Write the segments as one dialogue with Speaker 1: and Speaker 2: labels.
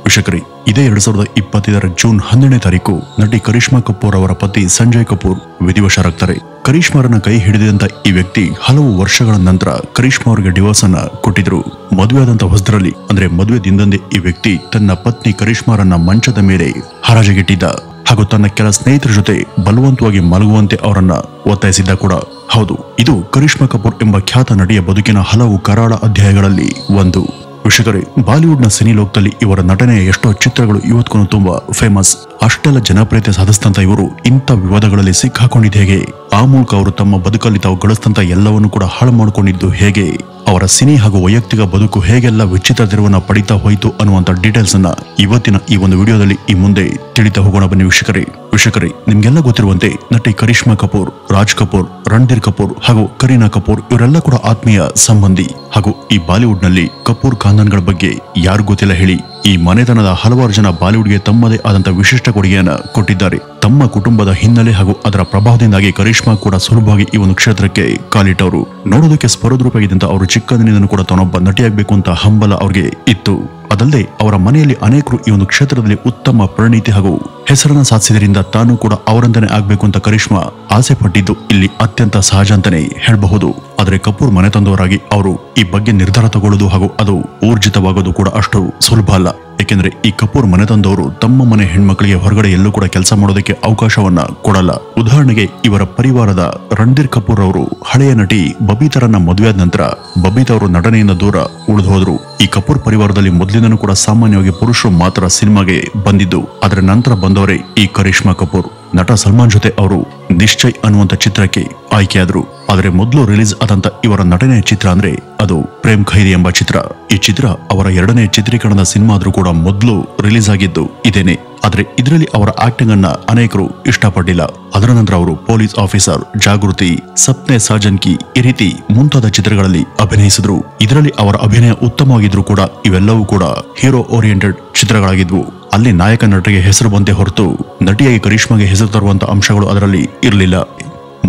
Speaker 1: ವೀಕ್ಷಕರೇ, ಇದೇ 2025 ಜೂನ್ 12ನೇ ತಾರೀಕು ನಟಿ ಕರಿಷ್ಮಾ ಕಪೂರ್ ಅವರ ಪತಿ ಸಂಜಯ್ ಕಪೂರ್ ವಿಧಿವಶರಾಗ್ತಾರೆ. ಕರಿಷ್ಮಾರನ್ನ ಕೈ ಹಿಡಿದಂತ ಈ ವ್ಯಕ್ತಿ ಹಲವು ವರ್ಷಗಳ ನಂತರ ಕರಿಷ್ಮಾ ಅವರಿಗೆ ಡಿವೋರ್ಸ್ ಅನ್ನ ಕೊಟ್ಟಿದ್ರು. ಮದುವೆಯಾದಂತ ಹೊಸದರಲ್ಲಿ ಅಂದ್ರೆ ಮದುವೆ ದಿನದಂದೇ ಈ ವ್ಯಕ್ತಿ ತನ್ನ ಪತ್ನಿ ಕರಿಷ್ಮಾರನ್ನ ಮಂಚದ ಮೇಲೆ ಹರಾಜಿಗಿಟ್ಟಿದ್ದ ಹಾಗೂ ತನ್ನ ಕೆಲ ಸ್ನೇಹಿತರ ಜೊತೆ ಬಲವಂತವಾಗಿ ಮಲಗುವಂತೆ ಅವರನ್ನ ಒತ್ತಾಯಿಸಿದ್ದ ಕೂಡ. ಹೌದು, ಇದು ಕರಿಷ್ಮಾ ಕಪೂರ್ ಎಂಬ ಖ್ಯಾತ ನಟಿಯ ಬದುಕಿನ ಹಲವು ಕರಾಳ ಅಧ್ಯಾಯಗಳಲ್ಲಿ ಒಂದು. ವೀಕ್ಷಕರೇ, ಬಾಲಿವುಡ್ನ ಸಿನಿ ಲೋಕದಲ್ಲಿ ಇವರ ನಟನೆಯ ಎಷ್ಟೋ ಚಿತ್ರಗಳು ಇವತ್ತಿಗೂ ತುಂಬಾ ಫೇಮಸ್. ಅಷ್ಟೆಲ್ಲ ಜನಪ್ರಿಯತೆ ಸಾಧಿಸಿದಂತ ಇವರು ಇಂಥ ವಿವಾದಗಳಲ್ಲಿ ಸಿಕ್ಕಾಕೊಂಡಿದ್ದು ಹೇಗೆ, ಆ ಮೂಲಕ ಅವರು ತಮ್ಮ ಬದುಕಲ್ಲಿ ತಾವು ಗಳಿಸಿದಂತ ಎಲ್ಲವನ್ನೂ ಕೂಡ ಹಾಳು ಮಾಡಿಕೊಂಡಿದ್ದು ಹೇಗೆ, ಅವರ ಸಿನಿ ಹಾಗೂ ವೈಯಕ್ತಿಕ ಬದುಕು ಹೇಗೆಲ್ಲ ವಿಚಿತ್ರ ತಿರುವನ್ನ ಪಡಿತಾ ಹೋಯಿತು ಅನ್ನುವಂತ ಡೀಟೇಲ್ಸ್ ಅನ್ನ ಇವತ್ತಿನ ಈ ಒಂದು ವಿಡಿಯೋದಲ್ಲಿ ಈ ಮುಂದೆ ತಿಳಿತಾ ಹೋಗೋಣ ಬನ್ನಿ ವೀಕ್ಷಕರೇ. ನಿಮ್ಗೆಲ್ಲ ಗೊತ್ತಿರುವಂತೆ ನಟಿ ಕರಿಷ್ಮಾ ಕಪೂರ್, ರಾಜ್ ಕಪೂರ್, ರಣಧೀರ್ ಕಪೂರ್ ಹಾಗೂ ಕರೀನಾ ಕಪೂರ್ ಇವರೆಲ್ಲ ಕೂಡ ಆತ್ಮೀಯ ಸಂಬಂಧಿ. ಹಾಗೂ ಈ ಬಾಲಿವುಡ್ ನಲ್ಲಿ ಕಪೂರ್ ಖಾನ್ದಾನ್ಗಳ ಬಗ್ಗೆ ಯಾರು ಗೊತ್ತಿಲ್ಲ ಹೇಳಿ. ಈ ಮನೆತನದ ಹಲವಾರು ಜನ ಬಾಲಿವುಡ್ಗೆ ತಮ್ಮದೇ ಆದಂತ ವಿಶಿಷ್ಟ ಕೊಡುಗೆಯನ್ನ ಕೊಟ್ಟಿದ್ದಾರೆ. ತಮ್ಮ ಕುಟುಂಬದ ಹಿನ್ನೆಲೆ ಹಾಗೂ ಅದರ ಪ್ರಭಾವದಿಂದಾಗಿ ಕರಿಷ್ಮಾ ಕೂಡ ಸುಲಭವಾಗಿ ಈ ಒಂದು ಕ್ಷೇತ್ರಕ್ಕೆ ಕಾಲಿಟ್ಟವರು. ನೋಡೋದಕ್ಕೆ ಸ್ಪರ್ಧರೂಪಾಗಿದ್ದಂತ ಅವರು ಚಿಕ್ಕಂದಿನಿಂದನೂ ಕೂಡ ತಾನೊಬ್ಬ ನಟಿಯಾಗಬೇಕು ಅಂತ ಹಂಬಲ ಅವ್ರಿಗೆ ಇತ್ತು. ಅದಲ್ಲದೆ ಅವರ ಮನೆಯಲ್ಲಿ ಅನೇಕರು ಈ ಒಂದು ಕ್ಷೇತ್ರದಲ್ಲಿ ಉತ್ತಮ ಪರಿಣಿತಿ ಹಾಗೂ ಹೆಸರನ್ನ ಸಾಧಿಸಿದ್ರಿಂದ ತಾನು ಕೂಡ ಅವರಂತಾನೆ ಆಗ್ಬೇಕು ಅಂತ ಕರಿಷ್ಮಾ ಆಸೆ ಪಟ್ಟಿದ್ದು ಇಲ್ಲಿ ಅತ್ಯಂತ ಸಹಜ ಅಂತಾನೆ ಹೇಳಬಹುದು. ಆದರೆ ಕಪೂರ್ ಮನೆ ತಂದವರಾಗಿ ಅವರು ಈ ಬಗ್ಗೆ ನಿರ್ಧಾರ ತಗೊಳ್ಳೋದು ಹಾಗೂ ಅದು ಊರ್ಜಿತವಾಗೋದು ಕೂಡ ಅಷ್ಟು ಸುಲಭ ಅಲ್ಲ. ಏಕೆಂದ್ರೆ ಈ ಕಪೂರ್ ಮನೆ ತಂದವರು ತಮ್ಮ ಮನೆ ಹೆಣ್ಮಕ್ಳಿಗೆ ಹೊರಗಡೆ ಎಲ್ಲೂ ಕೂಡ ಕೆಲಸ ಮಾಡೋದಕ್ಕೆ ಅವಕಾಶವನ್ನ ಕೊಡಲ್ಲ. ಉದಾಹರಣೆಗೆ ಇವರ ಪರಿವಾರದ ರಣಧೀರ್ ಕಪೂರ್ ಅವರು ಹಳೆಯ ನಟಿ ಬಬೀತಾರನ್ನ ಮದುವೆಯಾದ ನಂತರ ಬಬೀತಾ ಅವರು ನಟನೆಯಿಂದ ದೂರ ಉಳಿದು ಹೋದ್ರು. ಈ ಕಪೂರ್ ಪರಿವಾರದಲ್ಲಿ ಮೊದಲಿಂದನೂ ಕೂಡ ಸಾಮಾನ್ಯವಾಗಿ ಪುರುಷರು ಮಾತ್ರ ಸಿನಿಮಾಗೆ ಬಂದಿದ್ದು. ಅದರ ನಂತರ ಬಂದವರೇ ಈ ಕರಿಷ್ಮಾ ಕಪೂರ್. ನಟ ಸಲ್ಮಾನ್ ಜೊತೆ ಅವರು ನಿಶ್ಚಯ್ ಅನ್ನುವಂತ ಚಿತ್ರಕ್ಕೆ ಆಯ್ಕೆಯಾದ್ರು. ಆದರೆ ಮೊದಲು ರಿಲೀಸ್ ಆದಂತ ಇವರ ನಟನೆಯ ಚಿತ್ರ ಅಂದ್ರೆ ಅದು ಪ್ರೇಮ್ ಖೈದಿ ಎಂಬ ಚಿತ್ರ. ಈ ಚಿತ್ರ ಅವರ 2ನೇ ಚಿತ್ರೀಕರಣದ ಸಿನಿಮಾ ಆದ್ರೂ ಕೂಡ ಮೊದಲು ರಿಲೀಸ್ ಆಗಿದ್ದು ಇದೇನೆ. ಆದ್ರೆ ಇದರಲ್ಲಿ ಅವರ ಆಕ್ಟಿಂಗ್ ಅನ್ನ ಅನೇಕರು ಇಷ್ಟಪಟ್ಟಿಲ್ಲ. ಅದರ ನಂತರ ಅವರು ಪೊಲೀಸ್ ಆಫೀಸರ್, ಜಾಗೃತಿ, ಸಪ್ನೆ ಸಾಜನ್ ಕಿ ಈ ರೀತಿ ಮುಂತಾದ ಚಿತ್ರಗಳಲ್ಲಿ ಅಭಿನಯಿಸಿದ್ರು. ಇದರಲ್ಲಿ ಅವರ ಅಭಿನಯ ಉತ್ತಮವಾಗಿದ್ರು ಕೂಡ ಇವೆಲ್ಲವೂ ಕೂಡ ಹೀರೋ ಓರಿಯೆಂಟೆಡ್ ಚಿತ್ರಗಳಾಗಿದ್ವು. ಅಲ್ಲಿ ನಾಯಕ ನಟರಿಗೆ ಹೆಸರು ಬಂದೇ ಹೊರತು ನಟಿಯಾಗಿ ಕರಿಷ್ಮಾಗೆ ಹೆಸರು ತರುವಂತ ಅಂಶಗಳು ಅದರಲ್ಲಿ ಇರಲಿಲ್ಲ.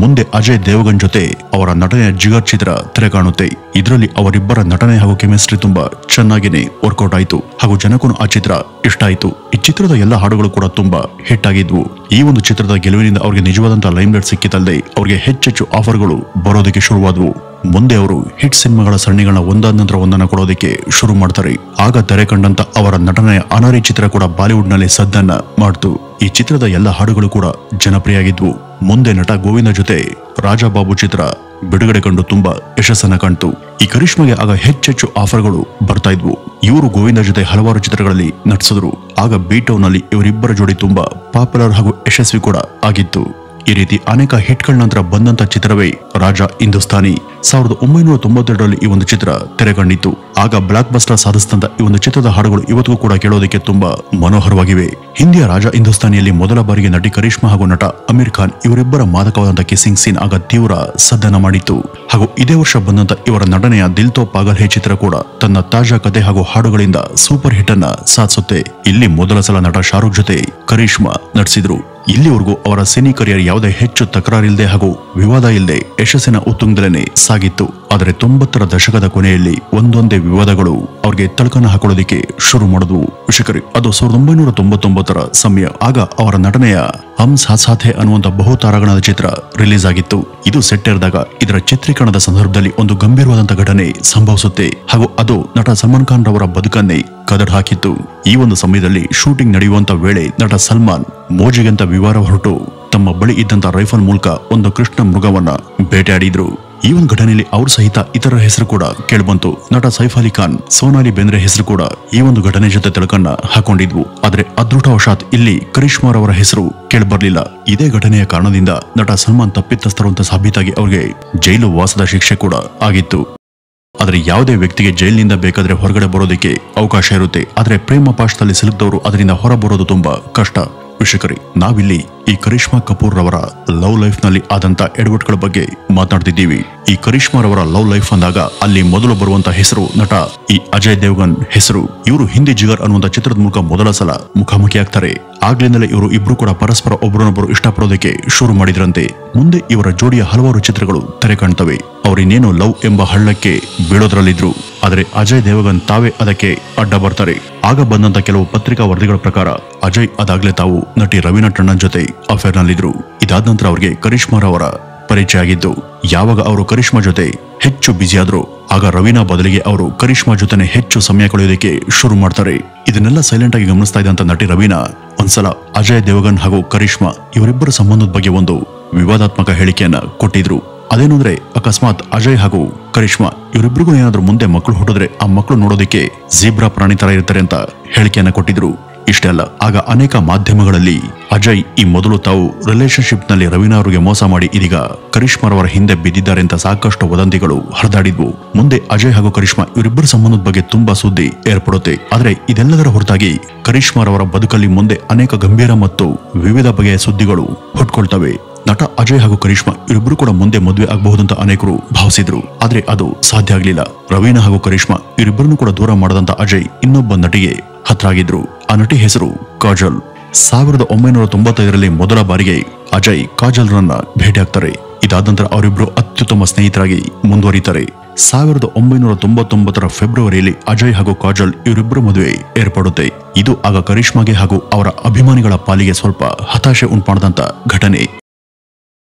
Speaker 1: ಮುಂದೆ ಅಜಯ್ ದೇವಗನ್ ಜೊತೆ ಅವರ ನಟನೆಯ ಜಿಗರ್ ಚಿತ್ರ ತೆರೆ ಕಾಣುತ್ತೆ. ಇದರಲ್ಲಿ ಅವರಿಬ್ಬರ ನಟನೆ ಹಾಗೂ ಕೆಮಿಸ್ಟ್ರಿ ತುಂಬಾ ಚೆನ್ನಾಗಿನೇ ವರ್ಕೌಟ್ ಆಯ್ತು ಹಾಗೂ ಜನಕ್ಕೂ ಆ ಚಿತ್ರ ಇಷ್ಟ ಆಯ್ತು. ಈ ಚಿತ್ರದ ಎಲ್ಲ ಹಾಡುಗಳು ಕೂಡ ತುಂಬಾ ಹಿಟ್ ಆಗಿದ್ವು. ಈ ಒಂದು ಚಿತ್ರದ ಗೆಲುವಿನಿಂದ ಅವರಿಗೆ ನಿಜವಾದಂತಹ ಲೈಮ್ಲೈಟ್ ಸಿಕ್ಕಿತಲ್ಲದೆ ಅವರಿಗೆ ಹೆಚ್ಚೆಚ್ಚು ಆಫರ್ಗಳು ಬರೋದಕ್ಕೆ ಶುರುವಾದವು. ಮುಂದೆ ಅವರು ಹಿಟ್ ಸಿನಿಮಾಗಳ ಸರಣಿಗಳನ್ನ ಒಂದಾದ ನಂತರ ಒಂದನ್ನ ಕೊಡೋದಕ್ಕೆ ಶುರು ಮಾಡ್ತಾರೆ. ಆಗ ತೆರೆ ಕಂಡಂತ ಅವರ ನಟನೆಯ ಅನಾರಿ ಚಿತ್ರ ಕೂಡ ಬಾಲಿವುಡ್ ನಲ್ಲಿ ಸದ್ದನ್ನ ಮಾಡ್ತು. ಈ ಚಿತ್ರದ ಎಲ್ಲ ಹಾಡುಗಳು ಕೂಡ ಜನಪ್ರಿಯ ಆಗಿದ್ವು. ಮುಂದೆ ನಟ ಗೋವಿಂದ ಜೊತೆ ರಾಜಾಬಾಬು ಚಿತ್ರ ಬಿಡುಗಡೆ ಕಂಡು ತುಂಬಾ ಯಶಸ್ಸನ್ನ ಕಾಣ್ತು. ಈ ಕರಿಷ್ಮಾಗೆ ಆಗ ಹೆಚ್ಚೆಚ್ಚು ಆಫರ್ಗಳು ಬರ್ತಾ ಇದ್ವು. ಇವರು ಗೋವಿಂದ ಜೊತೆ ಹಲವಾರು ಚಿತ್ರಗಳಲ್ಲಿ ನಟಿಸಿದ್ರು. ಆಗ ಬೀಟೌನ್ ನಲ್ಲಿ ಇವರಿಬ್ಬರ ಜೋಡಿ ತುಂಬಾ ಪಾಪ್ಯುಲರ್ ಹಾಗೂ ಯಶಸ್ವಿ ಕೂಡ ಆಗಿತ್ತು. ಈ ರೀತಿ ಅನೇಕ ಹಿಟ್ಗಳ ನಂತರ ಬಂದಂತ ಚಿತ್ರವೇ ರಾಜ ಹಿಂದೂಸ್ತಾನಿ. 1992ರಲ್ಲಿ ಈ ಒಂದು ಚಿತ್ರ ತೆರೆ ಕಂಡಿತ್ತು. ಆಗ ಬ್ಲಾಕ್ ಬಸ್ಟರ್ ಸಾಧಿಸಿದಂತ ಈ ಒಂದು ಚಿತ್ರದ ಹಾಡುಗಳು ಇವತ್ತಿಗೂ ಕೂಡ ಕೇಳೋದಕ್ಕೆ ತುಂಬಾ ಮನೋಹರವಾಗಿವೆ. ಹಿಂದಿಯ ರಾಜ ಹಿಂದೂಸ್ತಾನಿಯಲ್ಲಿ ಮೊದಲ ಬಾರಿಗೆ ನಟಿ ಕರಿಷ್ಮಾ ಹಾಗೂ ನಟ ಅಮೀರ್ ಖಾನ್ ಇವರಿಬ್ಬರ ಮಾದಕವಾದಂತ ಕಿಸ್ಸಿಂಗ್ ಸೀನ್ ಆಗ ತೀವ್ರ ಸದ್ದನ್ನ ಮಾಡಿತ್ತು. ಹಾಗೂ ಇದೇ ವರ್ಷ ಬಂದಂತ ಇವರ ನಟನೆಯ ದಿಲ್ ತೋ ಪಾಗಲ್ ಹೇ ಚಿತ್ರ ಕೂಡ ತನ್ನ ತಾಜಾ ಕಥೆ ಹಾಗೂ ಹಾಡುಗಳಿಂದ ಸೂಪರ್ ಹಿಟ್ ಅನ್ನ ಸಾಧಿಸುತ್ತೆ. ಇಲ್ಲಿ ಮೊದಲ ಸಲ ನಟ ಶಾರುಖ್ ಜೊತೆ ಕರಿಷ್ಮಾ ನಟಿಸಿದ್ರು. ಇಲ್ಲಿವರೆಗೂ ಅವರ ಸಿನಿ ಕರಿಯರ್ ಯಾವುದೇ ಹೆಚ್ಚು ತಕರಾರಿಲ್ಲದೆ ಹಾಗೂ ವಿವಾದ ಇಲ್ಲದೆ ಯಶಸ್ಸಿನ ಉತ್ತುಂಗದಲ್ಲೇ ಸಾಗಿತ್ತು. ಆದರೆ 90ರ ದಶಕದ ಕೊನೆಯಲ್ಲಿ ಒಂದೊಂದೇ ವಿವಾದಗಳು ಅವ್ರಿಗೆ ತಳಕನ ಹಾಕೊಳ್ಳೋದಿಕ್ಕೆ ಶುರು ಮಾಡಿದ್ವು. ವೀಕ್ಷಕರೇ, ಅದು 1999ರ ಸಮಯ. ಆಗ ಅವರ ನಟನೆಯ ಹಮ್ ಸಾಥ್ ಸಾಥ್ ಹೈ ಅನ್ನುವಂತ ಬಹುತಾರಾಗಣದ ಚಿತ್ರ ರಿಲೀಸ್ ಆಗಿತ್ತು. ಇದು ಸೆಟ್ ಏರಿದಾಗ ಇದರ ಚಿತ್ರೀಕರಣದ ಸಂದರ್ಭದಲ್ಲಿ ಒಂದು ಗಂಭೀರವಾದಂತ ಘಟನೆ ಸಂಭವಿಸುತ್ತೆ ಹಾಗೂ ಅದು ನಟ ಸಲ್ಮಾನ್ ಖಾನ್ ರವರ ಬದುಕನ್ನೇ ಕದಡ್ ಹಾಕಿತ್ತು. ಈ ಒಂದು ಸಮಯದಲ್ಲಿ ಶೂಟಿಂಗ್ ನಡೆಯುವಂತ ವೇಳೆ ನಟ ಸಲ್ಮಾನ್ ಮೋಜಿಗಂತ ವಿವಾರ ಹೊರಟು ತಮ್ಮ ಬಳಿ ಇದ್ದಂತ ರೈಫಲ್ ಮೂಲಕ ಒಂದು ಕೃಷ್ಣ ಮೃಗವನ್ನ ಬೇಟೆಯಾಡಿದ್ರು. ಈ ಒಂದು ಘಟನೆಯಲ್ಲಿ ಅವ್ರ ಸಹಿತ ಇತರ ಹೆಸರು ಕೂಡ ಕೇಳಿಬಂತು. ನಟ ಸೈಫ್ ಅಲಿ ಖಾನ್, ಸೋನಾಲಿ ಬೇಂದ್ರೆ ಹೆಸರು ಕೂಡ ಈ ಒಂದು ಘಟನೆ ಜೊತೆ ತಿಳ್ಕನ್ನ ಹಾಕೊಂಡಿದ್ವು. ಆದ್ರೆ ಅದೃಷ್ಟವಶಾತ್ ಇಲ್ಲಿ ಕರಿಷ್ಮಾ ಅವರ ಹೆಸರು ಕೇಳಿಬರ್ಲಿಲ್ಲ. ಇದೇ ಘಟನೆಯ ಕಾರಣದಿಂದ ನಟ ಸಲ್ಮಾನ್ ತಪ್ಪಿತಸ್ಥರು ಅಂತ ಸಾಬೀತಾಗಿ ಅವ್ರಿಗೆ ಜೈಲು ವಾಸದ ಶಿಕ್ಷೆ ಕೂಡ ಆಗಿತ್ತು. ಆದ್ರೆ ಯಾವುದೇ ವ್ಯಕ್ತಿಗೆ ಜೈಲಿನಿಂದ ಬೇಕಾದ್ರೆ ಹೊರಗಡೆ ಬರೋದಕ್ಕೆ ಅವಕಾಶ ಇರುತ್ತೆ. ಆದ್ರೆ ಪ್ರೇಮ ಪಾಶದಲ್ಲಿ ಸಿಲುಕಿದವರು ಅದರಿಂದ ಹೊರ ಬರೋದು ತುಂಬಾ ಕಷ್ಟ. ವೀಕ್ಷಕರೇ, ನಾವಿಲ್ಲಿ ಈ ಕರಿಷ್ಮಾ ಕಪೂರ್ ರವರ ಲವ್ ಲೈಫ್ ನಲ್ಲಿ ಆದಂತ ಎಡವಟ್ಗಳ ಬಗ್ಗೆ ಮಾತನಾಡ್ತಿದ್ದೀವಿ. ಈ ಕರಿಷ್ಮಾ ರವರ ಲವ್ ಲೈಫ್ ಅಂದಾಗ ಅಲ್ಲಿ ಮೊದಲು ಬರುವಂತ ಹೆಸರು ನಟ ಈ ಅಜಯ್ ದೇವಗನ್ ಹೆಸರು. ಇವರು ಹಿಂದಿ ಜಿಗರ್ ಅನ್ನುವಂತ ಚಿತ್ರದ ಮೂಲಕ ಮೊದಲ ಸಲ ಮುಖಾಮುಖಿ ಆಗ್ತಾರೆ. ಆಗ್ಲಿಂದಲೇ ಇವರು ಇಬ್ರು ಕೂಡ ಪರಸ್ಪರ ಒಬ್ಬರನ್ನೊಬ್ಬರು ಇಷ್ಟಪಡೋದಕ್ಕೆ ಶುರು ಮಾಡಿದ್ರಂತೆ. ಮುಂದೆ ಇವರ ಜೋಡಿಯ ಹಲವಾರು ಚಿತ್ರಗಳು ತೆರೆ ಕಾಣ್ತವೆ. ಅವರಿನ್ನೇನು ಲವ್ ಎಂಬ ಹಳ್ಳಕ್ಕೆ ಬೀಳೋದ್ರಲ್ಲಿದ್ರು. ಆದರೆ ಅಜಯ್ ದೇವಗನ್ ತಾವೇ ಅದಕ್ಕೆ ಅಡ್ಡ ಬರ್ತಾರೆ. ಆಗ ಬಂದಂತ ಕೆಲವು ಪತ್ರಿಕಾ ವರದಿಗಳ ಪ್ರಕಾರ ಅಜಯ್ ಅದಾಗ್ಲೇ ತಾವು ನಟಿ ರವೀನಾ ಟಂಡನ್ ಜೊತೆ ಅಫೇರ್ ನಲ್ಲಿದ್ರು. ಇದಾದ ನಂತರ ಅವರಿಗೆ ಕರಿಷ್ಮಾ ರವರ ಪರಿಚಯ ಆಗಿದ್ದು. ಯಾವಾಗ ಅವರು ಕರಿಷ್ಮಾ ಜೊತೆ ಹೆಚ್ಚು ಬ್ಯುಸಿ ಆದ್ರು ಆಗ ರವೀನಾ ಬದಲಿಗೆ ಅವರು ಕರಿಷ್ಮಾ ಜೊತೆನೆ ಹೆಚ್ಚು ಸಮಯ ಕಳೆಯೋದಕ್ಕೆ ಶುರು ಮಾಡ್ತಾರೆ. ಇದನ್ನೆಲ್ಲ ಸೈಲೆಂಟ್ ಆಗಿ ಗಮನಿಸ್ತಾ ಇದ್ದಂತ ನಟಿ ರವೀನಾ ಒಂದ್ಸಲ ಅಜಯ್ ದೇವಗನ್ ಹಾಗೂ ಕರಿಷ್ಮಾ ಇವರಿಬ್ಬರ ಸಂಬಂಧದ ಬಗ್ಗೆ ಒಂದು ವಿವಾದಾತ್ಮಕ ಹೇಳಿಕೆಯನ್ನ ಕೊಟ್ಟಿದ್ರು. ಅದೇನಂದ್ರೆ ಅಕಸ್ಮಾತ್ ಅಜಯ್ ಹಾಗೂ ಕರಿಷ್ಮಾ ಇವರಿಬ್ಬರಿಗೂ ಏನಾದ್ರೂ ಮುಂದೆ ಮಕ್ಕಳು ಹುಟ್ಟಿದ್ರೆ ಆ ಮಕ್ಕಳು ನೋಡೋದಕ್ಕೆ ಜೀಬ್ರಾ ಪ್ರಾಣಿ ತರ ಇರ್ತಾರೆ ಅಂತ ಹೇಳಿಕೆಯನ್ನ ಕೊಟ್ಟಿದ್ರು. ಇಷ್ಟೇ ಅಲ್ಲ, ಆಗ ಅನೇಕ ಮಾಧ್ಯಮಗಳಲ್ಲಿ ಅಜಯ್ ಈ ಮೊದಲು ತಾವು ರಿಲೇಶನ್ಶಿಪ್ ನಲ್ಲಿ ರವೀನಾ ಅವರಿಗೆ ಮೋಸ ಮಾಡಿ ಇದೀಗ ಕರಿಷ್ಮಾ ರವರ ಹಿಂದೆ ಬಿದ್ದಿದ್ದಾರೆ ಅಂತ ಸಾಕಷ್ಟು ವದಂತಿಗಳು ಹರಿದಾಡಿದ್ವು. ಮುಂದೆ ಅಜಯ್ ಹಾಗೂ ಕರಿಷ್ಮಾ ಇವರಿಬ್ಬರ ಸಂಬಂಧದ ಬಗ್ಗೆ ತುಂಬಾ ಸುದ್ದಿ ಏರ್ಪಡುತ್ತೆ. ಆದ್ರೆ ಇದೆಲ್ಲದರ ಹೊರತಾಗಿ ಕರಿಷ್ಮಾ ರವರ ಬದುಕಲ್ಲಿ ಮುಂದೆ ಅನೇಕ ಗಂಭೀರ ಮತ್ತು ವಿವಿಧ ಬಗೆಯ ಸುದ್ದಿಗಳು ಹುಟ್ಕೊಳ್ತವೆ. ನಟ ಅಜಯ್ ಹಾಗೂ ಕರಿಷ್ಮಾ ಇವರಿಬ್ಬರು ಕೂಡ ಮುಂದೆ ಮದುವೆ ಆಗಬಹುದಂತ ಅನೇಕರು ಭಾವಿಸಿದ್ರು. ಆದ್ರೆ ಅದು ಸಾಧ್ಯ ಆಗ್ಲಿಲ್ಲ. ರವೀನಾ ಹಾಗೂ ಕರಿಷ್ಮಾ ಇವರಿಬ್ಬರನ್ನು ಕೂಡ ದೂರ ಮಾಡದಂತ ಅಜಯ್ ಇನ್ನೊಬ್ಬ ನಟಿಗೆ ಹತ್ರ ಆಗಿದ್ರು. ಆ ನಟಿ ಹೆಸರು ಕಾಜಲ್. 1995ರಲ್ಲಿ ಮೊದಲ ಬಾರಿಗೆ ಅಜಯ್ ಕಾಜಲ್ ರನ್ನ ಭೇಟಿ ಆಗ್ತಾರೆ. ಇದಾದ ನಂತರ ಅವರಿಬ್ರು ಅತ್ಯುತ್ತಮ ಸ್ನೇಹಿತರಾಗಿ ಮುಂದುವರಿತಾರೆ. 1999ರ ಫೆಬ್ರವರಿಯಲ್ಲಿ ಅಜಯ್ ಹಾಗೂ ಕಾಜಲ್ ಇವರಿಬ್ಬರ ಮದುವೆ ಏರ್ಪಡುತ್ತೆ. ಇದು ಆಗ ಕರಿಷ್ಮಾಗೆ ಹಾಗೂ ಅವರ ಅಭಿಮಾನಿಗಳ ಪಾಲಿಗೆ ಸ್ವಲ್ಪ ಹತಾಶೆ ಉಂಟುಮಾಡಿದಂತ ಘಟನೆ.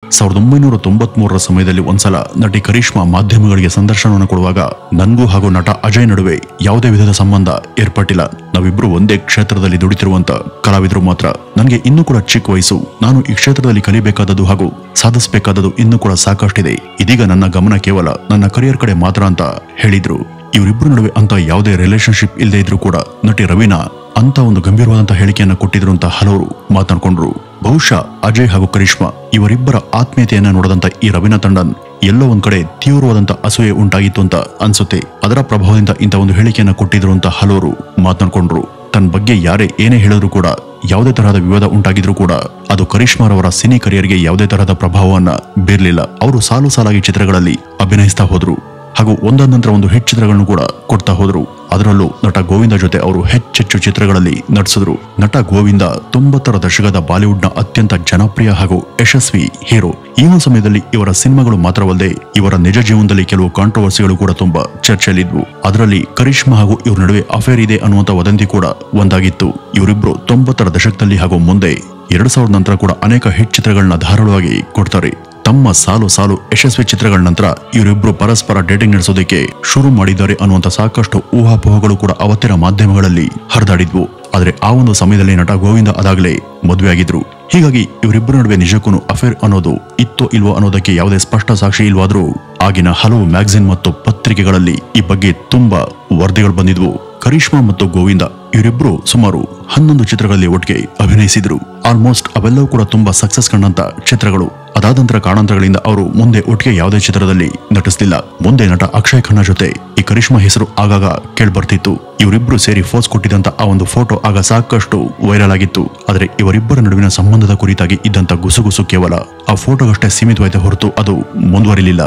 Speaker 1: 1993ರ ಸಮಯದಲ್ಲಿ ಒಂದ್ಸಲ ನಟಿ ಕರಿಷ್ಮಾ ಮಾಧ್ಯಮಗಳಿಗೆ ಸಂದರ್ಶನವನ್ನು ಕೊಡುವಾಗ ನನ್ಗೂ ಹಾಗೂ ನಟ ಅಜಯ್ ನಡುವೆ ಯಾವುದೇ ವಿಧದ ಸಂಬಂಧ ಏರ್ಪಟ್ಟಿಲ್ಲ. ನಾವಿಬ್ರು ಒಂದೇ ಕ್ಷೇತ್ರದಲ್ಲಿ ದುಡಿತಿರುವಂತ ಕಲಾವಿದರು ಮಾತ್ರ. ನನಗೆ ಇನ್ನೂ ಕೂಡ ಚಿಕ್ಕ ವಯಸ್ಸು. ನಾನು ಈ ಕ್ಷೇತ್ರದಲ್ಲಿ ಕಲಿಬೇಕಾದದ್ದು ಹಾಗೂ ಸಾಧಿಸಬೇಕಾದದ್ದು ಇನ್ನೂ ಕೂಡ ಸಾಕಷ್ಟಿದೆ. ಇದೀಗ ನನ್ನ ಗಮನ ಕೇವಲ ನನ್ನ ಕರಿಯರ್ ಕಡೆ ಮಾತ್ರ ಅಂತ ಹೇಳಿದ್ರು. ಇವರಿಬ್ಬರ ನಡುವೆ ಅಂತ ಯಾವುದೇ ರಿಲೇಶನ್ಶಿಪ್ ಇಲ್ಲದೆ ಇದ್ರೂ ಕೂಡ ನಟಿ ರವೀನಾ ಅಂತ ಒಂದು ಗಂಭೀರವಾದಂತಹ ಹೇಳಿಕೆಯನ್ನ ಕೊಟ್ಟಿದ್ರು ಅಂತ ಹಲವರು ಮಾತನಾಡ್ಕೊಂಡ್ರು. ಬಹುಶಃ ಅಜಯ್ ಹಾಗೂ ಕರಿಷ್ಮಾ ಇವರಿಬ್ಬರ ಆತ್ಮೀಯತೆಯನ್ನ ನೋಡದಂತ ಈ ರವೀನಾ ಟಂಡನ್ ಎಲ್ಲೋ ಒಂದ್ ಕಡೆ ತೀವ್ರವಾದಂತ ಅಸೂಯೆ ಉಂಟಾಗಿತ್ತು ಅಂತ ಅನ್ಸುತ್ತೆ. ಅದರ ಪ್ರಭಾವದಿಂದ ಇಂಥ ಒಂದು ಹೇಳಿಕೆಯನ್ನ ಕೊಟ್ಟಿದ್ರು ಅಂತ ಹಲವರು ಮಾತನಾಡ್ಕೊಂಡ್ರು. ತನ್ನ ಬಗ್ಗೆ ಯಾರೇ ಏನೇ ಹೇಳಿದ್ರು ಕೂಡ, ಯಾವುದೇ ತರಹದ ವಿವಾದ ಉಂಟಾಗಿದ್ರು ಕೂಡ ಅದು ಕರಿಷ್ಮಾರವರ ಸಿನಿ ಕರಿಯರ್ಗೆ ಯಾವುದೇ ತರಹದ ಪ್ರಭಾವವನ್ನ ಬೀರ್ಲಿಲ್ಲ. ಅವರು ಸಾಲು ಸಾಲಾಗಿ ಚಿತ್ರಗಳಲ್ಲಿ ಅಭಿನಯಿಸ್ತಾ ಹೋದ್ರು ಹಾಗೂ ಒಂದಾದ ನಂತರ ಒಂದು ಹಿಟ್ ಚಿತ್ರಗಳನ್ನು ಕೂಡ ಕೊಡ್ತಾ ಹೋದ್ರು. ಅದರಲ್ಲೂ ನಟ ಗೋವಿಂದ ಜೊತೆ ಅವರು ಹೆಚ್ಚೆಚ್ಚು ಚಿತ್ರಗಳಲ್ಲಿ ನಟಿಸಿದ್ರು. ನಟ ಗೋವಿಂದ 90ರ ದಶಕದ ಬಾಲಿವುಡ್ನ ಅತ್ಯಂತ ಜನಪ್ರಿಯ ಹಾಗೂ ಯಶಸ್ವಿ ಹೀರೋ. ಈ ಒಂದು ಸಮಯದಲ್ಲಿ ಇವರ ಸಿನಿಮಾಗಳು ಮಾತ್ರವಲ್ಲದೆ ಇವರ ನಿಜ ಜೀವನದಲ್ಲಿ ಕೆಲವು ಕಾಂಟ್ರವರ್ಸಿಗಳು ಕೂಡ ತುಂಬಾ ಚರ್ಚೆಯಲ್ಲಿದ್ವು. ಅದರಲ್ಲಿ ಕರಿಷ್ಮಾ ಹಾಗೂ ಇವ್ರ ನಡುವೆ ಅಫೇರ್ ಇದೆ ಅನ್ನುವಂತ ವದಂತಿ ಕೂಡ ಒಂದಾಗಿತ್ತು. ಇವರಿಬ್ರು 90ರ ದಶಕದಲ್ಲಿ ಹಾಗೂ ಮುಂದೆ 2000 ನಂತರ ಕೂಡ ಅನೇಕ ಹಿಟ್ ಚಿತ್ರಗಳನ್ನ ಧಾರಾಳವಾಗಿ ಕೊಡ್ತಾರೆ. ತಮ್ಮ ಸಾಲು ಸಾಲು ಯಶಸ್ವಿ ಚಿತ್ರಗಳ ನಂತರ ಇವರಿಬ್ರು ಪರಸ್ಪರ ಡೇಟಿಂಗ್ ನಡೆಸೋದಕ್ಕೆ ಶುರು ಮಾಡಿದ್ದಾರೆ ಅನ್ನುವಂತ ಸಾಕಷ್ಟು ಊಹಾಪೋಹಗಳು ಕೂಡ ಅವತ್ತಿನ ಮಾಧ್ಯಮಗಳಲ್ಲಿ ಹರಿದಾಡಿದ್ವು. ಆದ್ರೆ ಆ ಒಂದು ಸಮಯದಲ್ಲಿ ನಟ ಗೋವಿಂದ ಅದಾಗಲೇ ಮದುವೆ ಆಗಿದ್ರು. ಹೀಗಾಗಿ ಇವರಿಬ್ಬರ ನಡುವೆ ನಿಜಕ್ಕೂ ಅಫೇರ್ ಅನ್ನೋದು ಇತ್ತೋ ಇಲ್ವೋ ಅನ್ನೋದಕ್ಕೆ ಯಾವುದೇ ಸ್ಪಷ್ಟ ಸಾಕ್ಷಿ ಇಲ್ವಾದ್ರೂ ಆಗಿನ ಹಲವು ಮ್ಯಾಗಝಿನ್ ಮತ್ತು ಪತ್ರಿಕೆಗಳಲ್ಲಿ ಈ ಬಗ್ಗೆ ತುಂಬಾ ವರದಿಗಳು ಬಂದಿದ್ವು. ಕರಿಷ್ಮಾ ಮತ್ತು ಗೋವಿಂದ ಇವರಿಬ್ರು ಸುಮಾರು 11 ಚಿತ್ರಗಳಲ್ಲಿ ಒಟ್ಟಿಗೆ ಅಭಿನಯಿಸಿದ್ರು. ಆಲ್ಮೋಸ್ಟ್ ಅವೆಲ್ಲವೂ ಕೂಡ ತುಂಬಾ ಸಕ್ಸಸ್ ಕಂಡಂತ ಚಿತ್ರಗಳು. ಅದಾದ ನಂತರ ಕಾರಣಾಂತರಗಳಿಂದ ಅವರು ಮುಂದೆ ಒಟ್ಟಿಗೆ ಯಾವುದೇ ಚಿತ್ರದಲ್ಲಿ ನಟಿಸಲಿಲ್ಲ. ಮುಂದೆ ನಟ ಅಕ್ಷಯ್ ಖನ್ನಾ ಜೊತೆ ಈ ಕರಿಷ್ಮಾ ಹೆಸರು ಆಗಾಗ ಕೇಳ್ಬರ್ತಿತ್ತು. ಇವರಿಬ್ರು ಸೇರಿ ಫೋಸ್ ಕೊಟ್ಟಿದ್ದಂತ ಆ ಒಂದು ಫೋಟೋ ಆಗ ಸಾಕಷ್ಟು ವೈರಲ್ ಆಗಿತ್ತು. ಆದ್ರೆ ಇವರಿಬ್ಬರ ನಡುವಿನ ಸಂಬಂಧದ ಕುರಿತಾಗಿ ಇದ್ದಂತ ಗುಸುಗುಸು ಕೇವಲ ಆ ಫೋಟೋಗಷ್ಟೇ ಸೀಮಿತವಾಯಿತೆ ಹೊರತು ಅದು ಮುಂದುವರಿಲಿಲ್ಲ.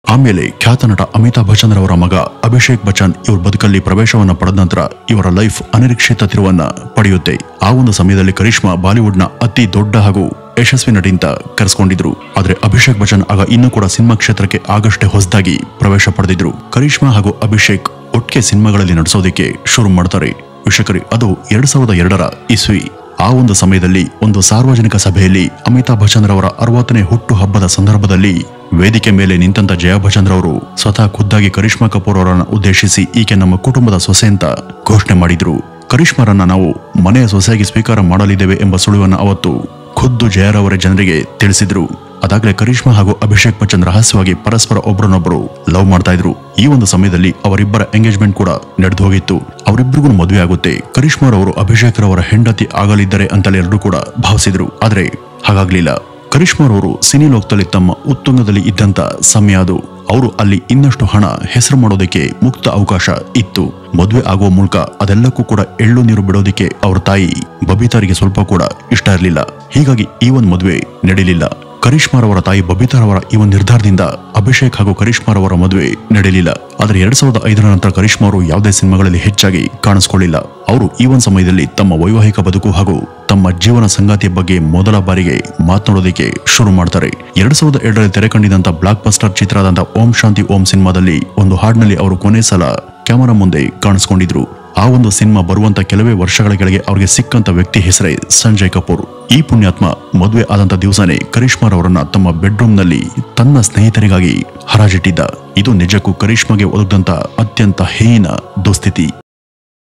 Speaker 1: ಆಮೇಲೆ ಖ್ಯಾತ ನಟ ಅಮಿತಾಬ್ ಬಚ್ಚನ್ ರವರ ಮಗ ಅಭಿಷೇಕ್ ಬಚ್ಚನ್ ಇವ್ರ ಬದುಕಲ್ಲಿ ಪ್ರವೇಶವನ್ನ ಪಡೆದ ನಂತರ ಇವರ ಲೈಫ್ ಅನಿರೀಕ್ಷಿತ ತಿರುವನ್ನ ಪಡೆಯುತ್ತೆ. ಆ ಒಂದು ಸಮಯದಲ್ಲಿ ಕರಿಷ್ಮಾ ಬಾಲಿವುಡ್ನ ಅತಿ ದೊಡ್ಡ ಹಾಗೂ ಯಶಸ್ವಿ ನಟಿ ಅಂತ ಕರೆಸ್ಕೊಂಡಿದ್ರು. ಆದ್ರೆ ಅಭಿಷೇಕ್ ಬಚ್ಚನ್ ಆಗ ಇನ್ನೂ ಕೂಡ ಸಿನಿಮಾ ಕ್ಷೇತ್ರಕ್ಕೆ ಆಗಷ್ಟೇ ಹೊಸದಾಗಿ ಪ್ರವೇಶ ಪಡೆದಿದ್ರು. ಕರಿಷ್ಮಾ ಹಾಗೂ ಅಭಿಷೇಕ್ ಒಟ್ಟಿಗೆ ಸಿನಿಮಾಗಳಲ್ಲಿ ನಟಿಸೋದಕ್ಕೆ ಶುರು ಮಾಡ್ತಾರೆ. ವಿಷಯಕರಿ ಅದು 2002ರ ಇಸ್ವಿ. ಆ ಒಂದು ಸಮಯದಲ್ಲಿ ಒಂದು ಸಾರ್ವಜನಿಕ ಸಭೆಯಲ್ಲಿ ಅಮಿತಾಬ್ ಬಚ್ಚನ್ ರವರ 60ನೇ ಹುಟ್ಟು ಹಬ್ಬದ ಸಂದರ್ಭದಲ್ಲಿ ವೇದಿಕೆ ಮೇಲೆ ನಿಂತಂತ ಜಯಾ ಬಚ್ಚನ್ ರವರು ಸ್ವತಃ ಖುದ್ದಾಗಿ ಕರಿಷ್ಮಾ ಕಪೂರ್ ಅವರನ್ನ ಉದ್ದೇಶಿಸಿ ಈಕೆ ನಮ್ಮ ಕುಟುಂಬದ ಸೊಸೆ ಅಂತ ಘೋಷಣೆ ಮಾಡಿದ್ರು. ಕರಿಷ್ಮಾರನ್ನ ನಾವು ಮನೆಯ ಸೊಸೆಯಾಗಿ ಸ್ವೀಕಾರ ಮಾಡಲಿದ್ದೇವೆ ಎಂಬ ಸುಳಿವನ್ನ ಅವತ್ತು ಖುದ್ದು ಜಯರವರೇ ಜನರಿಗೆ ತಿಳಿಸಿದ್ರು. ಅದಾಗಲೇ ಕರಿಷ್ಮಾ ಹಾಗೂ ಅಭಿಷೇಕ್ ಬಚ್ಚನ್ ರಹಸ್ಯವಾಗಿ ಪರಸ್ಪರ ಒಬ್ಬರನ್ನೊಬ್ಬರು ಲವ್ ಮಾಡ್ತಾ ಇದ್ರು. ಈ ಒಂದು ಸಮಯದಲ್ಲಿ ಅವರಿಬ್ಬರ ಎಂಗೇಜ್ಮೆಂಟ್ ಕೂಡ ನಡೆದು ಹೋಗಿತ್ತು. ಅವರಿಬ್ಬರಿಗೂ ಮದುವೆ ಆಗುತ್ತೆ. ಕರಿಷ್ಮಾ ರವರು ಅಭಿಷೇಕ್ ರವರ ಹೆಂಡತಿ ಆಗಲಿದ್ದಾರೆ ಅಂತಲೇ ಎಲ್ಲರೂ ಕೂಡ ಭಾವಿಸಿದ್ರು. ಆದ್ರೆ ಹಾಗಾಗ್ಲಿಲ್ಲ. ಕರಿಷ್ಮಾ ರವರು ಸಿನಿ ಲೋಕದಲ್ಲಿ ತಮ್ಮ ಉತ್ತುಂಗದಲ್ಲಿ ಇದ್ದಂತ ಸಮಯ ಅದು. ಅವರು ಅಲ್ಲಿ ಇನ್ನಷ್ಟು ಹಣ ಹೆಸರು ಮಾಡೋದಕ್ಕೆ ಮುಕ್ತ ಅವಕಾಶ ಇತ್ತು. ಮದುವೆ ಆಗುವ ಮೂಲಕ ಅದೆಲ್ಲಕ್ಕೂ ಕೂಡ ಎಳ್ಳು ನೀರು ಬಿಡೋದಕ್ಕೆ ಅವರ ತಾಯಿ ಬಬಿತಾರಿಗೆ ಸ್ವಲ್ಪ ಕೂಡ ಇಷ್ಟ ಇರಲಿಲ್ಲ. ಹೀಗಾಗಿ ಈ ಒಂದು ಮದುವೆ ನಡೆಯಲಿಲ್ಲ. ಕರಿಷ್ಮಾರವರ ತಾಯಿ ಬಬಿತಾರವರ ಈ ಒಂದು ನಿರ್ಧಾರದಿಂದ ಅಭಿಷೇಕ್ ಹಾಗೂ ಕರಿಷ್ಮಾರವರ ಮದುವೆ ನಡೆಯಲಿಲ್ಲ. ಆದರೆ 2005ರ ನಂತರ ಕರಿಷ್ಮಾ ಅವರು ಯಾವುದೇ ಸಿನಿಮಾಗಳಲ್ಲಿ ಹೆಚ್ಚಾಗಿ ಕಾಣಿಸಿಕೊಳ್ಳಿಲ್ಲ. ಅವರು ಈ ಒಂದು ಸಮಯದಲ್ಲಿ ತಮ್ಮ ವೈವಾಹಿಕ ಬದುಕು ಹಾಗೂ ತಮ್ಮ ಜೀವನ ಸಂಗಾತಿಯ ಬಗ್ಗೆ ಮೊದಲ ಬಾರಿಗೆ ಮಾತನಾಡೋದಕ್ಕೆ ಶುರು ಮಾಡ್ತಾರೆ. 2002ರಲ್ಲಿ ತೆರೆ ಕಂಡಿದ್ದಂತ ಬ್ಲಾಕ್ ಬಸ್ಟರ್ ಚಿತ್ರದಂತ ಓಂ ಶಾಂತಿ ಓಂ ಸಿನಿಮಾದಲ್ಲಿ ಒಂದು ಹಾಡಿನಲ್ಲಿ ಅವರು ಕೊನೆ ಸಲ ಕ್ಯಾಮರಾ ಮುಂದೆ ಕಾಣಿಸ್ಕೊಂಡಿದ್ರು. ಆ ಒಂದು ಸಿನಿಮಾ ಬರುವಂತ ಕೆಲವೇ ವರ್ಷಗಳ ಕೆಳಗೆ ಅವರಿಗೆ ಸಿಕ್ಕಂತ ವ್ಯಕ್ತಿ ಹೆಸರೇ ಸಂಜಯ್ ಕಪೂರ್. ಈ ಪುಣ್ಯಾತ್ಮ ಮದುವೆ ಆದಂತ ದಿವಸನೇ ಕರಿಷ್ಮಾರವರನ್ನ ತಮ್ಮ ಬೆಡ್ರೂಮ್ ನಲ್ಲಿ ತನ್ನ ಸ್ನೇಹಿತರಿಗಾಗಿ ಹರಾಜಿಟ್ಟಿದ್ದ. ಇದು ನಿಜಕ್ಕೂ ಕರಿಷ್ಮಾಗೆ ಒದಗಿದಂತ ಅತ್ಯಂತ ಹೀನ ದುಸ್ಥಿತಿ.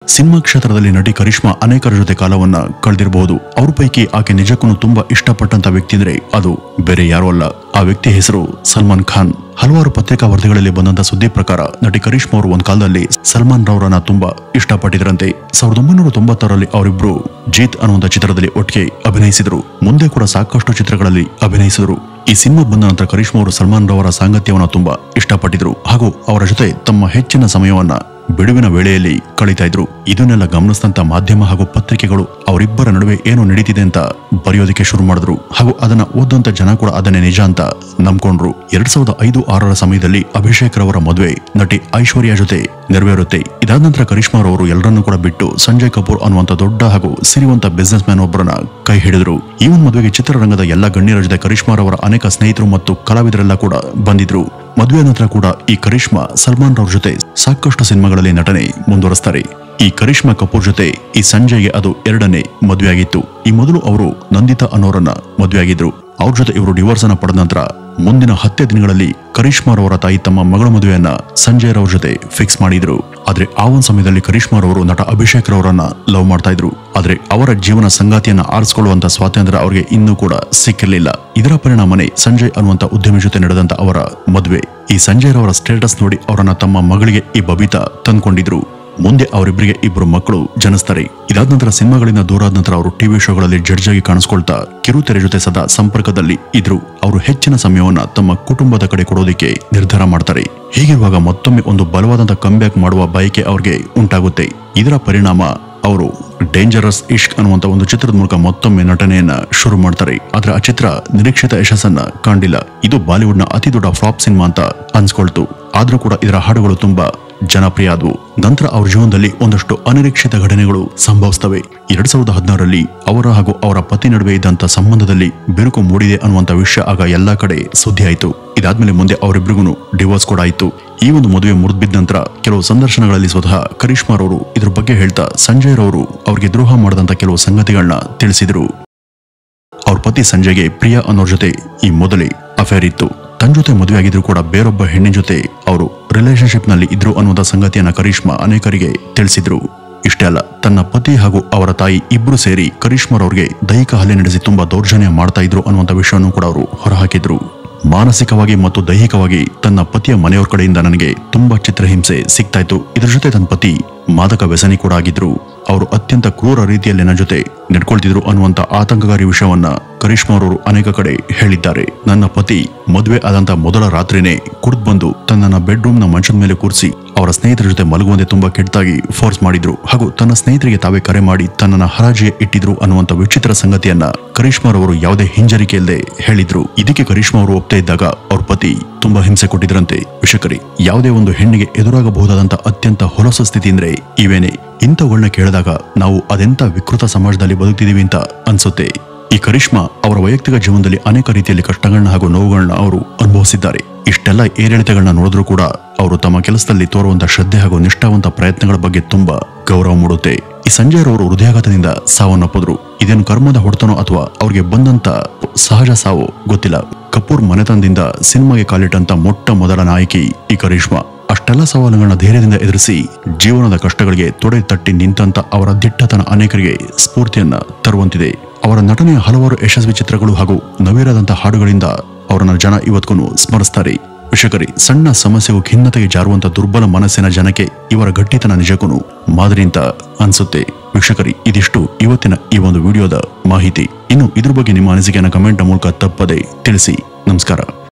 Speaker 1: ಸಿನಿಮಾ ಕ್ಷೇತ್ರದಲ್ಲಿ ನಟಿ ಕರಿಷ್ಮಾ ಅನೇಕರ ಜೊತೆ ಕಾಲವನ್ನ ಕಳೆದಿರಬಹುದು. ಅವ್ರ ಪೈಕಿ ಆಕೆ ನಿಜಕ್ಕೂ ತುಂಬಾ ಇಷ್ಟಪಟ್ಟಂತ ವ್ಯಕ್ತಿ ಅಂದ್ರೆ ಅದು ಬೇರೆ ಯಾರೂ ಅಲ್ಲ. ಆ ವ್ಯಕ್ತಿ ಹೆಸರು ಸಲ್ಮಾನ್ ಖಾನ್. ಹಲವಾರು ಪತ್ರಿಕಾ ವರದಿಗಳಲ್ಲಿ ಬಂದಂತ ಸುದ್ದಿ ಪ್ರಕಾರ ನಟಿ ಕರಿಷ್ಮಾ ಅವರು ಒಂದ್ ಕಾಲದಲ್ಲಿ ಸಲ್ಮಾನ್ ರವರನ್ನ ತುಂಬಾ ಇಷ್ಟಪಟ್ಟಿದ್ರಂತೆ. 1996ರಲ್ಲಿ ಅವರಿಬ್ರು ಜೀತ್ ಅನ್ನುವಂತ ಚಿತ್ರದಲ್ಲಿ ಒಟ್ಟಿಗೆ ಅಭಿನಯಿಸಿದ್ರು. ಮುಂದೆ ಕೂಡ ಸಾಕಷ್ಟು ಚಿತ್ರಗಳಲ್ಲಿ ಅಭಿನಯಿಸಿದ್ರು. ಈ ಸಿನಿಮಾ ಬಂದ ನಂತರ ಕರಿಷ್ಮಾ ಅವರು ಸಲ್ಮಾನ್ ರವರ ಸಾಂಗತ್ಯವನ್ನ ತುಂಬಾ ಇಷ್ಟಪಟ್ಟಿದ್ರು ಹಾಗೂ ಅವರ ಜೊತೆ ತಮ್ಮ ಹೆಚ್ಚಿನ ಸಮಯವನ್ನ ಬಿಡುವಿನ ವೇಳೆಯಲ್ಲಿ ಕಳೀತಾ ಇದ್ರು. ಇದನ್ನೆಲ್ಲ ಗಮನಿಸಿದಂತ ಮಾಧ್ಯಮ ಹಾಗೂ ಪತ್ರಿಕೆಗಳು ಅವರಿಬ್ಬರ ನಡುವೆ ಏನು ನಡೀತಿದೆ ಅಂತ ಬರೆಯೋದಕ್ಕೆ ಶುರು ಮಾಡಿದ್ರು ಹಾಗೂ ಅದನ್ನ ಓದಂತ ಜನ ಕೂಡ ಅದನ್ನೇ ನಿಜ ಅಂತ ನಂಬ್ಕೊಂಡ್ರು. 2005-6ರ ಸಮಯದಲ್ಲಿ ಅಭಿಷೇಕ್ ರವರ ಮದುವೆ ನಟಿ ಐಶ್ವರ್ಯ ಜೊತೆ ನೆರವೇರುತ್ತೆ. ಇದಾದ ನಂತರ ಕರಿಷ್ಮಾ ಅವರು ಎಲ್ಲರನ್ನೂ ಕೂಡ ಬಿಟ್ಟು ಸಂಜಯ್ ಕಪೂರ್ ಅನ್ನುವಂತ ದೊಡ್ಡ ಹಾಗೂ ಸಿರಿವಂತ ಬಿಸ್ನೆಸ್ ಮ್ಯಾನ್ ಒಬ್ಬರನ್ನ ಕೈ ಹಿಡಿದ್ರು. ಈ ಒಂದು ಮದುವೆಗೆ ಚಿತ್ರರಂಗದ ಎಲ್ಲ ಗಣ್ಯರ ಜೊತೆ ಕರಿಷ್ಮಾ ರವರ ಅನೇಕ ಸ್ನೇಹಿತರು ಮತ್ತು ಕಲಾವಿದರೆಲ್ಲ ಕೂಡ ಬಂದಿದ್ರು. ಮದುವೆ ನಂತರ ಕೂಡ ಈ ಕರಿಷ್ಮಾ ಸಲ್ಮಾನ್ ರವ್ರ ಜೊತೆ ಸಾಕಷ್ಟು ಸಿನಿಮಾಗಳಲ್ಲಿ ನಟನೆ ಮುಂದುವರಿಸ್ತಾರೆ. ಈ ಕರಿಷ್ಮಾ ಕಪೂರ್ ಜೊತೆ ಈ ಸಂಜಯ್ಗೆ ಅದು 2ನೇ ಮದುವೆಯಾಗಿತ್ತು. ಈ ಮೊದಲು ಅವರು ನಂದಿತಾ ಅನ್ನೋರನ್ನ ಮದುವೆಯಾಗಿದ್ರು. ಅವ್ರ ಜೊತೆ ಇವರು ಡಿವೋರ್ಸ್ ಅನ್ನ ಪಡೆದ ನಂತರ ಮುಂದಿನ 10 ದಿನಗಳಲ್ಲಿ ಕರಿಷ್ಮಾ ರವರ ತಾಯಿ ತಮ್ಮ ಮಗಳ ಮದುವೆಯನ್ನ ಸಂಜಯ್ ರವ್ರ ಜೊತೆ ಫಿಕ್ಸ್ ಮಾಡಿದ್ರು. ಆದ್ರೆ ಆ ಒಂದು ಸಮಯದಲ್ಲಿ ಕರಿಷ್ಮಾ ರವರು ನಟ ಅಭಿಷೇಕ್ ರವರನ್ನ ಲವ್ ಮಾಡ್ತಾ ಇದ್ರು. ಆದ್ರೆ ಅವರ ಜೀವನ ಸಂಗಾತಿಯನ್ನ ಆರಿಸಿಕೊಳ್ಳುವಂತ ಸ್ವಾತಂತ್ರ್ಯ ಅವರಿಗೆ ಇನ್ನೂ ಕೂಡ ಸಿಕ್ಕಿರಲಿಲ್ಲ. ಇದರ ಪರಿಣಾಮನೇ ಸಂಜಯ್ ಅನ್ನುವಂತ ಉದ್ಯಮಿ ಜೊತೆ ನಡೆದಂತ ಅವರ ಮದುವೆ. ಈ ಸಂಜಯ್ ರವರ ಸ್ಟೇಟಸ್ ನೋಡಿ ಅವರನ್ನ ತಮ್ಮ ಮಗಳಿಗೆ ಈ ಬಬಿತಾ ತಂದ್ಕೊಂಡಿದ್ರು. ಮುಂದೆ ಅವರಿಬ್ಬರಿಗೆ 2 ಮಕ್ಕಳು ಜನಿಸ್ತಾರೆ. ಇದಾದ ನಂತರ ಸಿನಿಮಾಗಳಿಂದ ದೂರಾದ ನಂತರ ಅವರು ಟಿವಿ ಶೋಗಳಲ್ಲಿ ಜಡ್ಜ್ ಆಗಿ ಕಾಣಿಸ್ಕೊಳ್ತಾ ಕಿರುತೆರೆ ಜೊತೆ ಸದಾ ಸಂಪರ್ಕದಲ್ಲಿ ಇದ್ರು. ಅವರು ಹೆಚ್ಚಿನ ಸಮಯವನ್ನ ತಮ್ಮ ಕುಟುಂಬದ ಕಡೆ ಕೊಡೋದಕ್ಕೆ ನಿರ್ಧಾರ ಮಾಡ್ತಾರೆ. ಹೀಗಿರುವಾಗ ಮತ್ತೊಮ್ಮೆ ಒಂದು ಬಲವಾದಂತ ಕಂಬ್ಯಾಕ್ ಮಾಡುವ ಬಯಕೆ ಅವ್ರಿಗೆ ಉಂಟಾಗುತ್ತೆ. ಇದರ ಪರಿಣಾಮ ಅವರು ಡೇಂಜರಸ್ ಇಶ್ಕ್ ಅನ್ನುವಂತ ಒಂದು ಚಿತ್ರದ ಮೂಲಕ ಮತ್ತೊಮ್ಮೆ ನಟನೆಯನ್ನ ಶುರು ಮಾಡ್ತಾರೆ. ಆದ್ರೆ ಆ ಚಿತ್ರ ನಿರೀಕ್ಷಿತ ಯಶಸ್ಸನ್ನ ಕಾಣಿಲ್ಲ. ಇದು ಬಾಲಿವುಡ್ ನ ಅತಿ ದೊಡ್ಡ ಫ್ಲಾಪ್ ಸಿನಿಮಾ ಅಂತ ಅನ್ಸ್ಕೊಳ್ತು. ಆದ್ರೂ ಕೂಡ ಇದರ ಹಾಡುಗಳು ತುಂಬಾ ಜನಪ್ರಿಯ ಆದವು. ನಂತರ ಅವ್ರ ಜೀವನದಲ್ಲಿ ಒಂದಷ್ಟು ಅನಿರೀಕ್ಷಿತ ಘಟನೆಗಳು ಸಂಭವಿಸ್ತವೆ. 2016ರಲ್ಲಿ ಅವರ ಹಾಗೂ ಅವರ ಪತಿ ನಡುವೆ ಇದ್ದಂತ ಸಂಬಂಧದಲ್ಲಿ ಬಿರುಕು ಮೂಡಿದೆ ಅನ್ನುವಂತ ವಿಷಯ ಆಗ ಎಲ್ಲಾ ಕಡೆ ಸುದ್ದಿ ಆಯ್ತು. ಇದಾದ್ಮೇಲೆ ಮುಂದೆ ಅವರಿಬ್ರಿಗೂ ಡಿವೋರ್ಸ್ ಕೂಡ ಆಯ್ತು. ಈ ಒಂದು ಮದುವೆ ಮುರಿದ್ಬಿದ್ದ ನಂತರ ಕೆಲವು ಸಂದರ್ಶನಗಳಲ್ಲಿ ಸ್ವತಃ ಕರಿಷ್ಮಾ ರವರು ಇದ್ರ ಬಗ್ಗೆ ಹೇಳ್ತಾ ಸಂಜಯ್ ರವರು ಅವ್ರಿಗೆ ದ್ರೋಹ ಮಾಡದಂತ ಕೆಲವು ಸಂಗತಿಗಳನ್ನ ತಿಳಿಸಿದ್ರು. ಅವ್ರ ಪತಿ ಸಂಜಯ್ಗೆ ಪ್ರಿಯಾ ಅನ್ನೋರ್ ಜೊತೆ ಈ ಮೊದಲೇ ಅಫೇರ್ ಇತ್ತು. ತನ್ನ ಜೊತೆ ಮದುವೆ ಆಗಿದ್ರು ಕೂಡ ಬೇರೊಬ್ಬ ಹೆಣ್ಣಿನ ಜೊತೆ ಅವರು ರಿಲೇಶನ್ಶಿಪ್ ನಲ್ಲಿ ಇದ್ರು ಅನ್ನುವಂತ ಸಂಗತಿಯನ್ನ ಕರಿಷ್ಮಾ ಅನೇಕರಿಗೆ ತಿಳಿಸಿದ್ರು. ಇಷ್ಟೇ ಅಲ್ಲ, ತನ್ನ ಪತಿ ಹಾಗೂ ಅವರ ತಾಯಿ ಇಬ್ರು ಸೇರಿ ಕರಿಷ್ಮಾ ಅವ್ರಿಗೆ ದೈಹಿಕ ಹಲ್ಲೆ ನಡೆಸಿ ತುಂಬಾ ದೌರ್ಜನ್ಯ ಮಾಡ್ತಾ ಇದ್ರು ಅನ್ನುವಂತ ವಿಷಯವನ್ನು ಕೂಡ ಅವರು ಹೊರಹಾಕಿದ್ರು. ಮಾನಸಿಕವಾಗಿ ಮತ್ತು ದೈಹಿಕವಾಗಿ ತನ್ನ ಪತಿಯ ಮನೆಯವರ ಕಡೆಯಿಂದ ನನಗೆ ತುಂಬಾ ಚಿತ್ರಹಿಂಸೆ ಸಿಗ್ತಾ ಇತ್ತು. ಇದರ ಜೊತೆ ತನ್ನ ಪತಿ ಮಾದಕ ವ್ಯಸನಿ ಕೂಡ ಆಗಿದ್ರು. ಅವರು ಅತ್ಯಂತ ಕ್ರೂರ ರೀತಿಯಲ್ಲಿ ನನ್ನ ಜೊತೆ ನಡ್ಕೊಳ್ತಿದ್ರು ಅನ್ನುವಂತ ಆತಂಕಕಾರಿ ವಿಷಯವನ್ನ ಕರಿಷ್ಮಾ ಅವರು ಅನೇಕ ಕಡೆ ಹೇಳಿದ್ದಾರೆ. ನನ್ನ ಪತಿ ಮದುವೆ ಆದಂತ ಮೊದಲ ರಾತ್ರಿನೇ ಕುಡಿದು ಬಂದು ತನ್ನ ಬೆಡ್ರೂಮ್ ನ ಮಂಚದ ಮೇಲೆ ಕೂರಿಸಿ ಅವರ ಸ್ನೇಹಿತರ ಜೊತೆ ಮಲಗುವಂತೆ ತುಂಬಾ ಕೆಟ್ಟದಾಗಿ ಫೋರ್ಸ್ ಮಾಡಿದ್ರು ಹಾಗೂ ತನ್ನ ಸ್ನೇಹಿತರಿಗೆ ತಾವೇ ಕರೆ ಮಾಡಿ ತನ್ನನ್ನ ಹರಾಜಿಗೆ ಇಟ್ಟಿದ್ರು ಅನ್ನುವಂತ ವಿಚಿತ್ರ ಸಂಗತಿಯನ್ನ ಕರಿಷ್ಮಾ ಅವರು ಯಾವುದೇ ಹಿಂಜರಿಕೆ ಇಲ್ಲದೆ ಹೇಳಿದ್ರು. ಇದಕ್ಕೆ ಕರಿಷ್ಮಾ ಅವರು ಒಪ್ತಾ ಇದ್ದಾಗ ಅವ್ರ ಪತಿ ತುಂಬಾ ಹಿಂಸೆ ಕೊಟ್ಟಿದ್ರಂತೆ. ವಿಷಕರಿ, ಯಾವುದೇ ಒಂದು ಹೆಣ್ಣಿಗೆ ಎದುರಾಗಬಹುದಾದಂತ ಅತ್ಯಂತ ಹೊಲಸು ಸ್ಥಿತಿ ಅಂದ್ರೆ ಇವೇನೆ. ಇಂಥವುಗಳನ್ನ ಕೇಳಿದಾಗ ನಾವು ಅದೆಂತ ವಿಕೃತ ಸಮಾಜದಲ್ಲಿ ಬದುಕ್ತಿದೀವಿ ಅಂತ ಅನ್ಸುತ್ತೆ. ಈ ಕರಿಷ್ಮಾ ಅವರ ವೈಯಕ್ತಿಕ ಜೀವನದಲ್ಲಿ ಅನೇಕ ರೀತಿಯಲ್ಲಿ ಕಷ್ಟಗಳನ್ನ ಹಾಗೂ ನೋವುಗಳನ್ನ ಅವರು ಅನುಭವಿಸಿದ್ದಾರೆ. ಇಷ್ಟೆಲ್ಲ ಏರಿಳಿತಗಳನ್ನ ನೋಡಿದ್ರು ಕೂಡ ಅವರು ತಮ್ಮ ಕೆಲಸದಲ್ಲಿ ತೋರುವಂತ ಶ್ರದ್ಧೆ ಹಾಗೂ ನಿಷ್ಠಾವಂತ ಪ್ರಯತ್ನಗಳ ಬಗ್ಗೆ ತುಂಬಾ ಗೌರವ ಮೂಡುತ್ತೆ. ಈ ಸಂಜಯ್ ರವರು ಹೃದಯಾಘಾತದಿಂದ ಸಾವನ್ನಪ್ಪಿದ್ರು. ಇದೇನು ಕರ್ಮದ ಹೊಡೆತನೋ ಅಥವಾ ಅವ್ರಿಗೆ ಬಂದಂತ ಸಹಜ ಸಾವು ಗೊತ್ತಿಲ್ಲ. ಕಪೂರ್ ಮನೆತನದಿಂದ ಸಿನಿಮಾಗೆ ಕಾಲಿಟ್ಟಂತ ಮೊಟ್ಟ ಮೊದಲ ನಾಯಕಿ ಈ ಕರಿಷ್ಮಾ. ಅಷ್ಟೆಲ್ಲ ಸವಾಲುಗಳನ್ನ ಧೈರ್ಯದಿಂದ ಎದುರಿಸಿ ಜೀವನದ ಕಷ್ಟಗಳಿಗೆ ತೊಡೆ ತಟ್ಟಿ ನಿಂತಂತ ಅವರ ದಿಟ್ಟತನ ಅನೇಕರಿಗೆ ಸ್ಫೂರ್ತಿಯನ್ನ ತರುವಂತಿದೆ. ಅವರ ನಟನೆಯ ಹಲವಾರು ಯಶಸ್ವಿ ಚಿತ್ರಗಳು ಹಾಗೂ ನವೀರಾದಂತ ಹಾಡುಗಳಿಂದ ಅವರನ್ನ ಜನ ಇವತ್ತಿಗೂ ಸ್ಮರಿಸ್ತಾರೆ. ವಿಷಕರಿ, ಸಣ್ಣ ಸಮಸ್ಯೆಗೂ ಖಿನ್ನತೆಗೆ ಜಾರುವಂತ ದುರ್ಬಲ ಮನಸ್ಸಿನ ಜನಕ್ಕೆ ಇವರ ಗಟ್ಟಿತನ ನಿಜಕ್ಕೂ ಮಾದರಿ ಅಂತ ಅನ್ಸುತ್ತೆ. ವೀಕ್ಷಕರಿ, ಇದಿಷ್ಟು ಇವತ್ತಿನ ಈ ಒಂದು ವಿಡಿಯೋದ ಮಾಹಿತಿ. ಇನ್ನು ಇದ್ರ ಬಗ್ಗೆ ನಿಮ್ಮ ಅನಿಸಿಕೆಯನ್ನು ಕಮೆಂಟ್ ಮೂಲಕ ತಪ್ಪದೆ ತಿಳಿಸಿ. ನಮಸ್ಕಾರ.